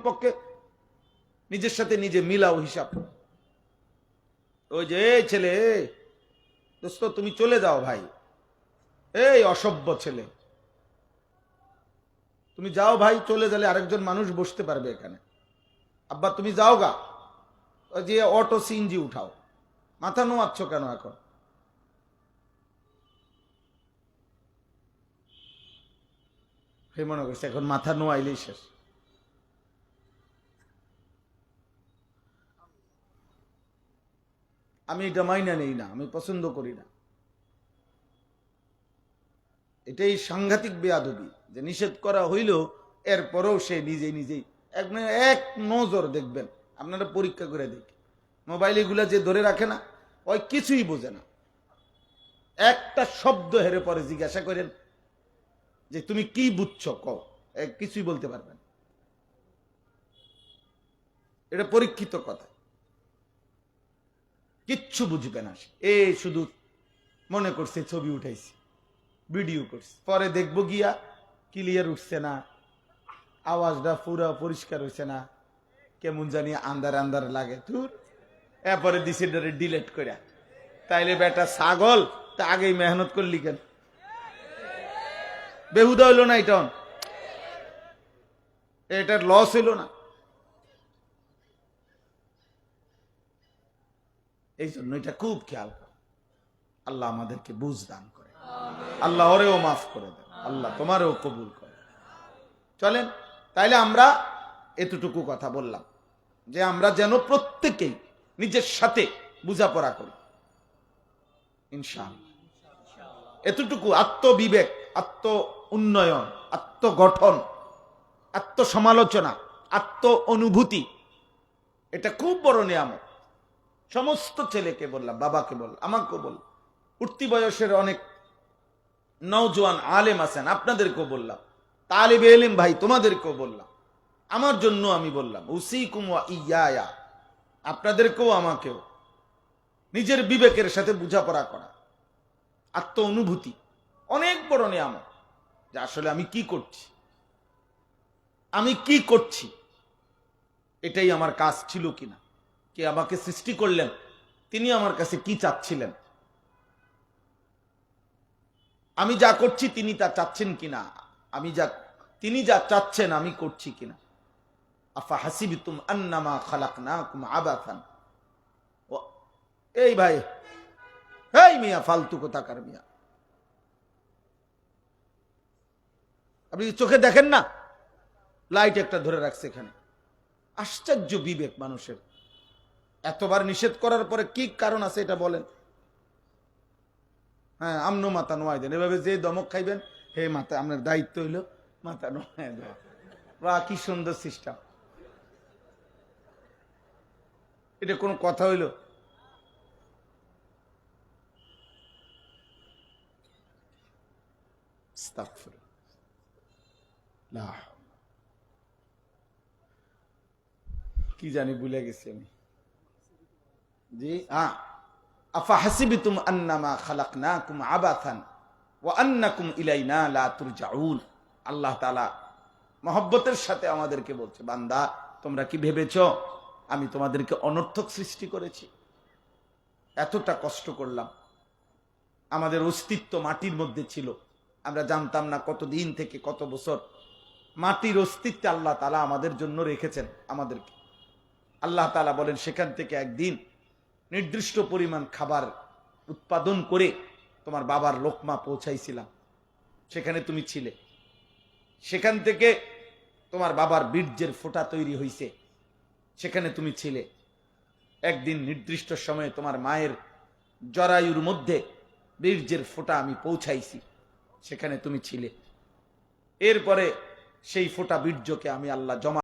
কমপক্ষে নিজের সাথে নিজে মিলাও হিসাব। ওই যে এই ছেলে, দোস্ত তুমি চলে যাও ভাই, এই অসভ্য ছেলে, তুমি যাও ভাই, চলে গেলে আরেকজন মানুষ বসতে পারবে এখানে। আব্বা তুমি যাও গা, ওই যে অটো সিএনজি উঠাও, মাথা নোয়াচ্ছ কেন এখন? হে মনে করছে এখন মাথা নোয়াইলেই শেষ। আমি এটা মাইনা নেই না, আমি পছন্দ করি না। এটাই সাংঘাতিক বেয়াদবি যে নিষেধ করা হইল এরপরেও সে নিজেই এক নজর দেখবেন, আপনারা পরীক্ষা করে দেখি, মোবাইল এগুলা যে ধরে রাখে না, ওই কিছুই বোঝে না। একটা শব্দ হেরে পরে জিজ্ঞাসা করেন যে তুমি কি বুঝছো, কও, কিছুই বলতে পারবেন। এটা পরীক্ষিত কথা, কিচ্ছু বুঝবে না। এ শুধু মনে করছে ছবি উঠাইছি, ভিডিও করছে, পরে দেখবো গিয়া ক্লিয়ার উঠছে না, আওয়াজটা পুরো পরিষ্কার হয়েছে না, কেমন জানি আন্দার আন্দার লাগে, তুর এরপরে দিছে ডিলেট করে। তাইলে বেটা ছাগল, তা আগেই মেহনত করলি কেন? বেহুদা হইল না এটা, এটার লস হইল না। এই জন্য এটা খুব খেয়াল কর। আল্লাহ আমাদেরকে বুঝ দান করে, আল্লাহ ওরেও মাফ করে দেন, আল্লাহ তোমারও কবুল করে। চলেন তাইলে আমরা এতটুকু কথা বললাম যে আমরা যেন প্রত্যেকেই নিজের সাথে বোঝাপড়া করি, ইনশাআল্লাহ। এতটুকু আত্মবিবেক, আত্ম উন্নয়ন, আত্মগঠন, আত্মসমালোচনা, আত্ম অনুভূতি, এটা খুব বড় নিয়ামত। সমস্ত ছেলেকে বললাম, বাবাকে বললাম, আমাকেও বললাম, উঠতি বয়সের অনেক নওজোয়ান আলেম আছেন, আপনাদেরকেও বললাম, তালিবে ইলম ভাই তোমাদেরকেও বললাম, আমার জন্য আমি বললাম, উসিকুম ওয়া ইয়া, আপনাদেরকেও আমাকেও নিজের বিবেকের সাথে বোঝাপড়া করা, আত্ম অনুভূতি অনেক বড় নিয়ামত। যে আসলে আমি কি করছি, আমি কি করছি, এটাই আমার কাজ ছিল কিনা, কে আমাকে সৃষ্টি করলেন, তিনি আমার কাছে কি চাচ্ছিলেন, আমি যা করছি তিনি তা চাচ্ছেন কিনা, তিনি যা চাচ্ছেন আমি করছি কিনা। আফা হাসিবতুম আন্নামা খালাকনাকুম আবাথান। এই ভাই, এই মিয়া ফালতু কোথাকার মিয়া, আপনি চোখে দেখেন না, লাইট একটা ধরে রাখছে এখানে। আশ্চর্য বিবেক মানুষের, এতবার নিষেধ করার পরে কি কারণ আছে এটা বলেন? হ্যাঁ, আমনো মাথা নোয়াই দেন, এভাবে যে দমক খাইবেন, হে মাথা, আপনার দায়িত্ব হইল মাথা নোয়াই দেওয়া। বা কি সুন্দর সিস্টেম, এটা কোন কথা হইল? কি জানি ভুলে গেছি আমি। জি হ্যাঁ, আফা হাসিবতুম আন্নামা খালাকনাকুম আবাথান ওয়া আন্নাকুম ইলাইনা লা তুরজাউন। আল্লাহ তাআলা মহব্বতের সাথে আমাদেরকে বলছে, বান্দা তোমরা কি ভেবেছো আমি তোমাদেরকে অনর্থক সৃষ্টি করেছি? এতটা কষ্ট করলাম, আমাদের অস্তিত্ব মাটির মধ্যে ছিল, আমরা জানতাম না কতদিন থেকে, কত বছর মাটির অস্তিত্বে আল্লাহ তাআলা আমাদের জন্য রেখেছেন আমাদেরকে। আল্লাহ তাআলা বলেন, সেখান থেকে একদিন নির্দিষ্ট পরিমাণ খাবার উৎপাদন করে তোমার বাবার লোকমা পৌঁছাইছিলাম, সেখানে তুমি ছিলে। সেখান থেকে তোমার বাবার বীর্যের ফোঁটা তৈরি হয়েছে, সেখানে তুমি ছিলে। একদিন নির্দিষ্ট সময়ে তোমার মায়ের জরায়ুর মধ্যে বীর্যের ফোঁটা আমি পৌঁছাইছি, সেখানে তুমি ছিলে। এরপরে সেই ফোঁটা বীর্যকে আমি আল্লাহ জমা